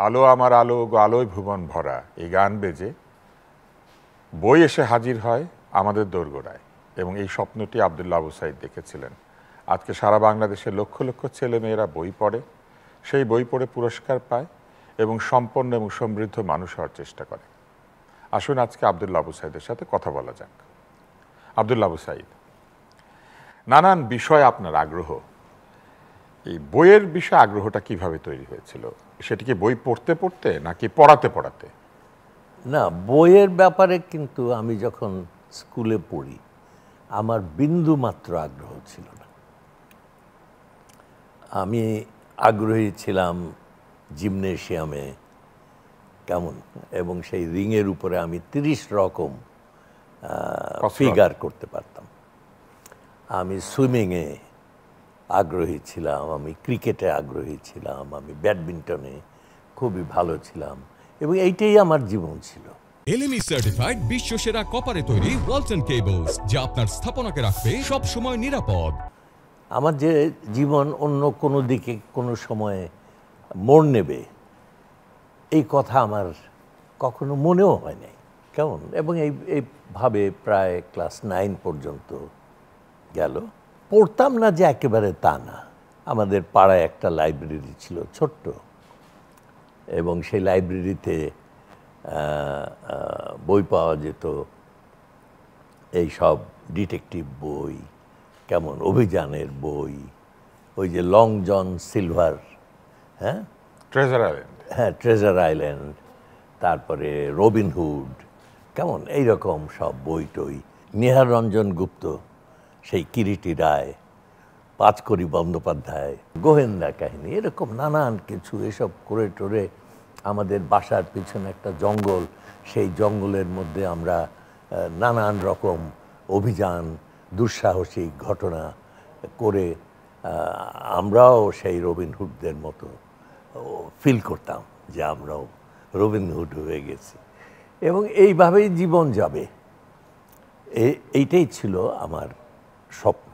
আলো আমার আলো গো আলোয় ভুবন ভরা এই গান বেজে বই এসে হাজির হয় আমাদের দোরগোড়ায়। এবং এই স্বপ্নটি আব্দুল্লাহ আবু সাঈদ দেখেছিলেন। আজকে সারা বাংলাদেশের লক্ষ লক্ষ ছেলেমেয়েরা বই পড়ে, সেই বই পড়ে পুরস্কার পায় এবং সম্পন্ন এবং সমৃদ্ধ মানুষ হওয়ার চেষ্টা করে। আসুন আজকে আব্দুল্লাহ আবু সাঈদের সাথে কথা বলা যাক। আব্দুল্লাহ আবু সাঈদ, নানান বিষয়ে আপনার আগ্রহ, এই বইয়ের বিষয়ে আগ্রহটা কিভাবে তৈরি হয়েছিল? সেটি কি বই পড়তে পড়তে নাকি পড়াতে পড়াতে? না, বইয়ের ব্যাপারে কিন্তু আমি যখন স্কুলে পড়ি আমার বিন্দু মাত্র আগ্রহ ছিল না। আমি আগ্রহী ছিলাম জিমনেশিয়ামে, কেমন, এবং সেই রিংয়ের উপরে আমি 30 রকম ফিগার করতে পারতাম। আমি সুইমিংয়ে আগ্রহী ছিলাম, আমি ক্রিকেটে আগ্রহী ছিলাম, আমি ব্যাডমিন্টনে খুবই ভালো ছিলাম এবং এইটাই আমার জীবন ছিল। এলএমই সার্টিফাইড বিশ্বসেরা কপারে তৈরি ওয়ালটন কেবলস, যা আপনার স্থাপনাকে রাখবে সব সময় নিরাপদ। আমার যে জীবন অন্য কোনো দিকে কোনো সময়ে মোড় নেবে এই কথা আমার কখনো মনেও হয় নাই, কেমন। এবং এইভাবে প্রায় ক্লাস 9 পর্যন্ত গেল। পড়তাম না যে একেবারে তা না। আমাদের পাড়ায় একটা লাইব্রেরি ছিল ছোট্ট, এবং সেই লাইব্রেরিতে বই পাওয়া যেত, এই সব ডিটেকটিভ বই, কেমন, অভিযানের বই, ওই যে লং জন সিলভার, হ্যাঁ, ট্রেজার আইল্যান্ড, হ্যাঁ, ট্রেজার আইল্যান্ড, তারপরে রবিনহুড, কেমন, এইরকম সব বই টই, নিহার রঞ্জন গুপ্ত, সেই কিরিটি রায়, পাঁচকড়ি বন্দ্যোপাধ্যায়, গোয়েন্দা কাহিনী, এরকম নানান কিছু। এসব করে টোরে আমাদের বাসার পিছনে একটা জঙ্গল, সেই জঙ্গলের মধ্যে আমরা নানান রকম অভিযান, দুঃসাহসিক ঘটনা করে আমরাও সেই রবিনহুডদের মতো ফিল করতাম যে আমরাও রবিনহুড হয়ে গেছি, এবং এইভাবেই জীবন যাবে। এইটাই ছিল আমার স্বপ্ন।